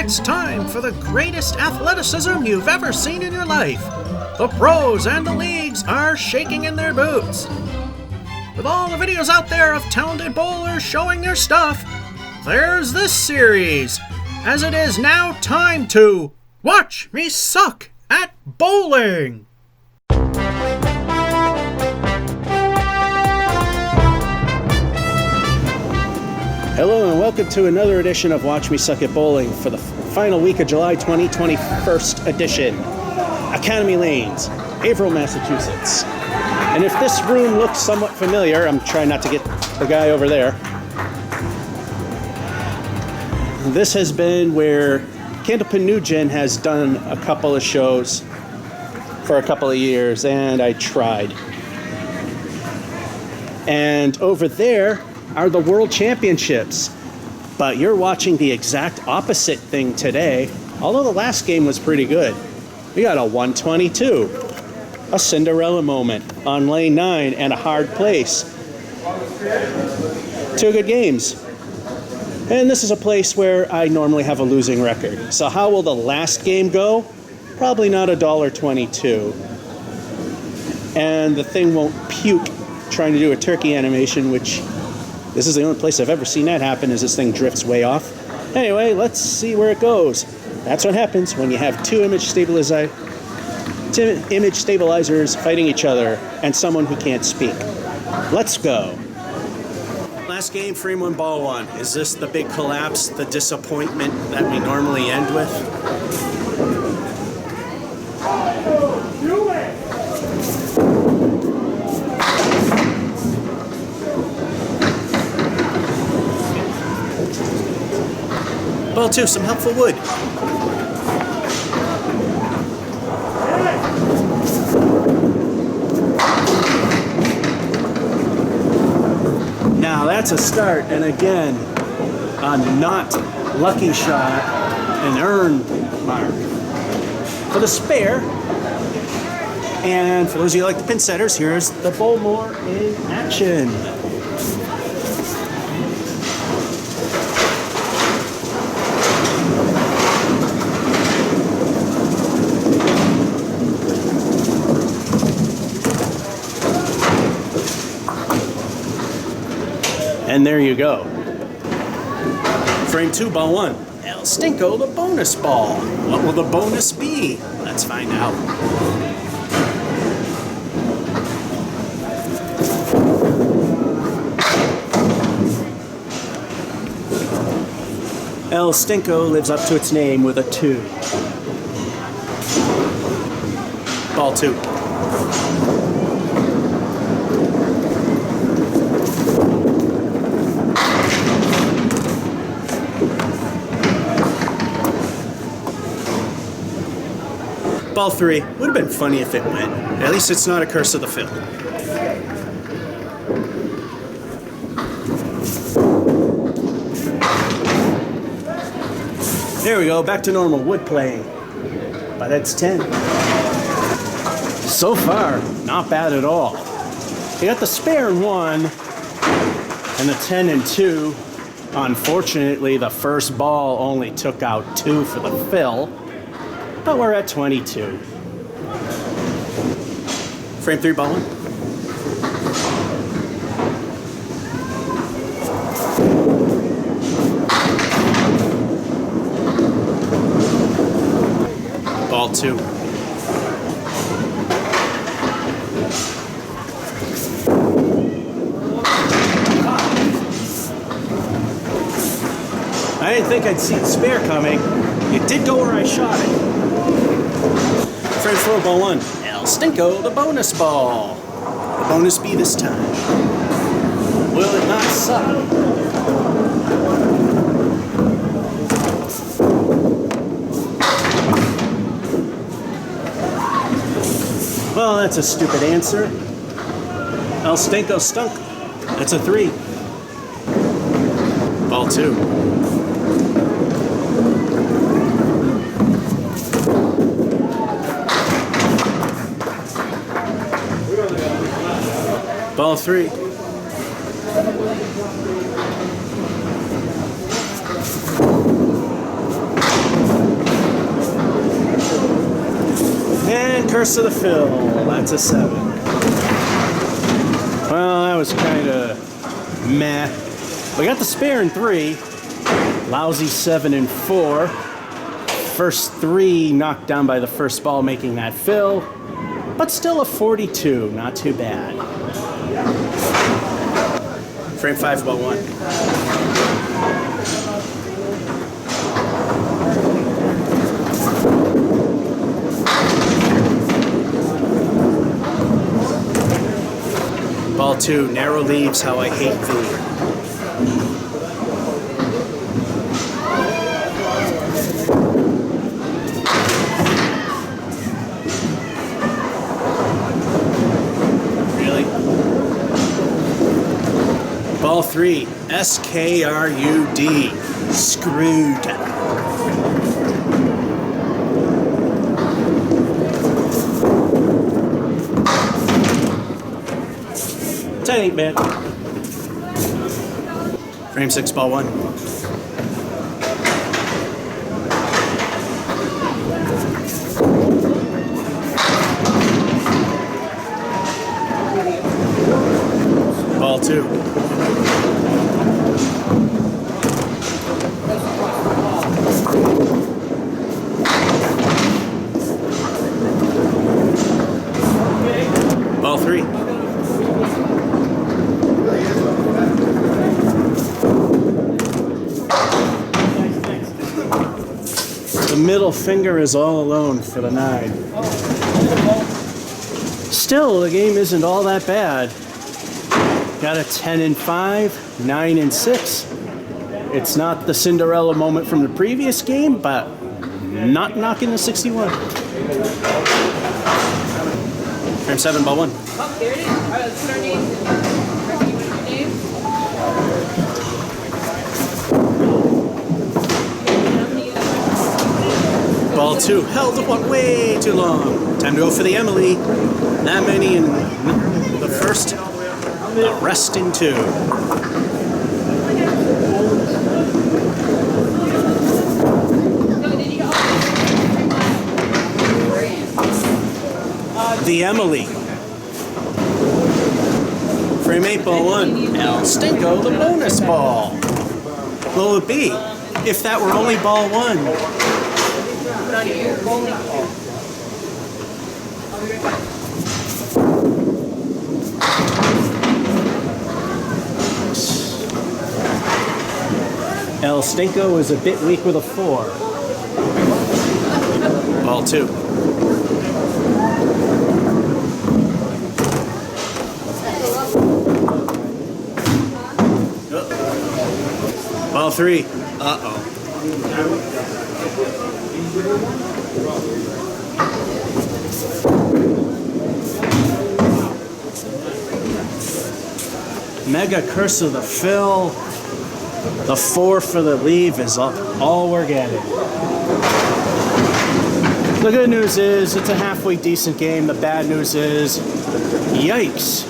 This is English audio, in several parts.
It's time for the greatest athleticism you've ever seen in your life. The pros and the leagues are shaking in their boots. With all the videos out there of talented bowlers showing their stuff, there's this series, as it is now time to watch me suck at bowling. Hello and welcome to another edition of Watch Me Suck at Bowling for the final week of July 2021 edition. Academy Lanes, Haverhill, Massachusetts. And if this room looks somewhat familiar, I'm trying not to get the guy over there. This has been where Candlepin New Gen has done a couple of shows for a couple of years, and I tried. And over there are the World Championships. But you're watching the exact opposite thing today, although the last game was pretty good. We got a 122, a Cinderella moment on lane 9 and a hard place. Two good games. And this is a place where I normally have a losing record. So how will the last game go? Probably not $1.22. And the thing won't puke trying to do a turkey animation, which this is the only place I've ever seen that happen, is this thing drifts way off. Anyway, let's see where it goes. That's what happens when you have two image stabilizers fighting each other and someone who can't speak. Let's go. Last game, frame 1, ball 1. Is this the big collapse, the disappointment that we normally end with? Ball 2, some helpful wood. Now that's a start, and again, a not lucky shot, an earn mark. For the spare, and for those of you who like the pin setters, here's the Bowlmore in action. And there you go. Frame 2, ball 1. El Stinko, the bonus ball. What will the bonus be? Let's find out. El Stinko lives up to its name with a 2. Ball 2. Ball 3. Would have been funny if it went. At least it's not a curse of the field. There we go, back to normal wood playing. But that's 10. So far, not bad at all. You got the spare in 1 and the 10 and 2. Unfortunately, the first ball only took out 2 for the fill. But we're at 22. Frame 3, ball 1. Ball 2. I didn't think I'd see the spare coming. It did go where I shot it. Frame 4, ball 1. El Stinko, the bonus ball. The bonus B this time. Will it not suck? Well, that's a stupid answer. El Stinko stunk. That's a 3. Ball 2. Ball 3. Curse of the Fill. That's a 7. Well, that was kind of meh. We got the spare in 3. Lousy 7 and 4. First 3 knocked down by the first ball, making that fill. But still a 42. Not too bad. Frame 5, ball 1. Ball 2, narrow leaves, how I hate thee. Really? Ball 3, S-K-R-U-D, screwed. That ain't bad. Frame 6, ball 1. Ball 2. Ball 3. The middle finger is all alone for the 9. Still, the game isn't all that bad. Got a 10 and 5, 9 and 6. It's not the Cinderella moment from the previous game, but not knocking the 61. Frame 7, ball 1. Oh, there it is. All right, let's put our names in. Ball 2, held the one way too long. Time to go for the Emily. That many in the first, the rest in 2. The Emily. Frame 8, ball 1. El Stinko, the bonus ball. What will it be if that were only ball 1? El Stinko is a bit weak with a 4. Ball 2. Ball 3. Uh-oh. Mega Curse of the Fill. The 4 for the leave is all we're getting. The good news is it's a halfway decent game. The bad news is, yikes.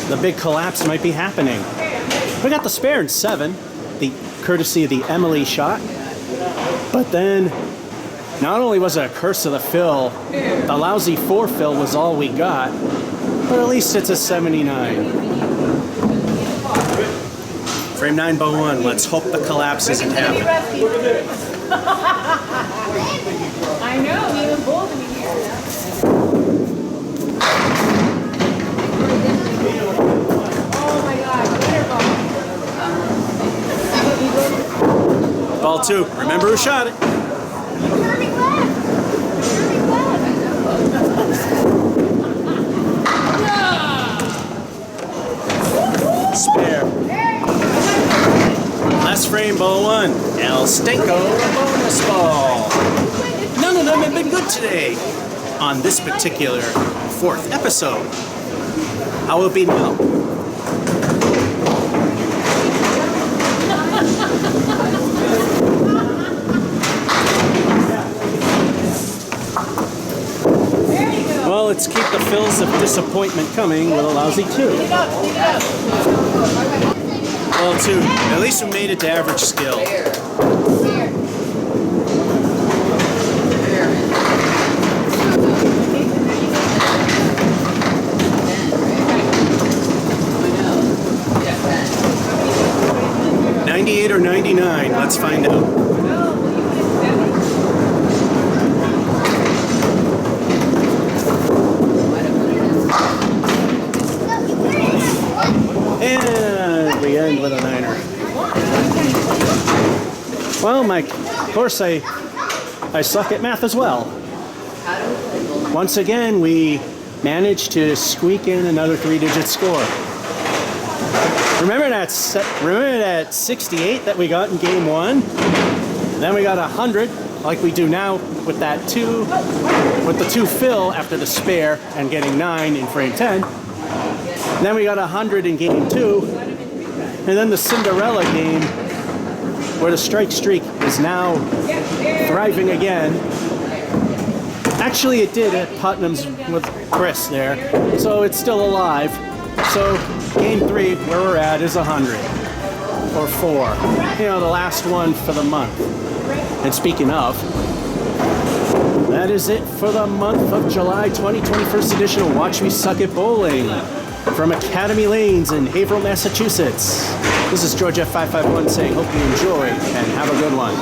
The big collapse might be happening. We got the spare in 7, the courtesy of the Emily shot. But then, not only was it a Curse of the Fill, the lousy 4 fill was all we got, but at least it's a 79. Frame 9, ball 1. Let's hope the collapse isn't happening. I know, he was bold in here. Oh my God, Ball 2. Remember who shot it. Spare. Last frame, ball 1. El Stinko, bonus ball. None of them have been good today on this particular 4th episode. How will it be now? Well, let's keep the fills of disappointment coming with a lousy 2. Well, 2. At least we made it to average skill. 98 or 99? Let's find out. Oh, will you put it 70? And we end with a 9er. Well, of course, I suck at math as well. Once again, we managed to squeak in another 3-digit score. Remember that 68 that we got in game 1? Then we got 100, like we do now with that 2, with the 2 fill after the spare and getting 9 in frame 10. Then we got 100 in game 2, and then the Cinderella game where the strike streak is now thriving again. Actually, it did at Putnam's with Chris there, so it's still alive. So game 3, where we're at, is 100 or 4. You know, the last one for the month. And speaking of, that is it for the month of July 2021st edition of Watch Me Suck at Bowling from Academy Lanes in Haverhill, Massachusetts. This is George F551 saying, hope you enjoy and have a good one.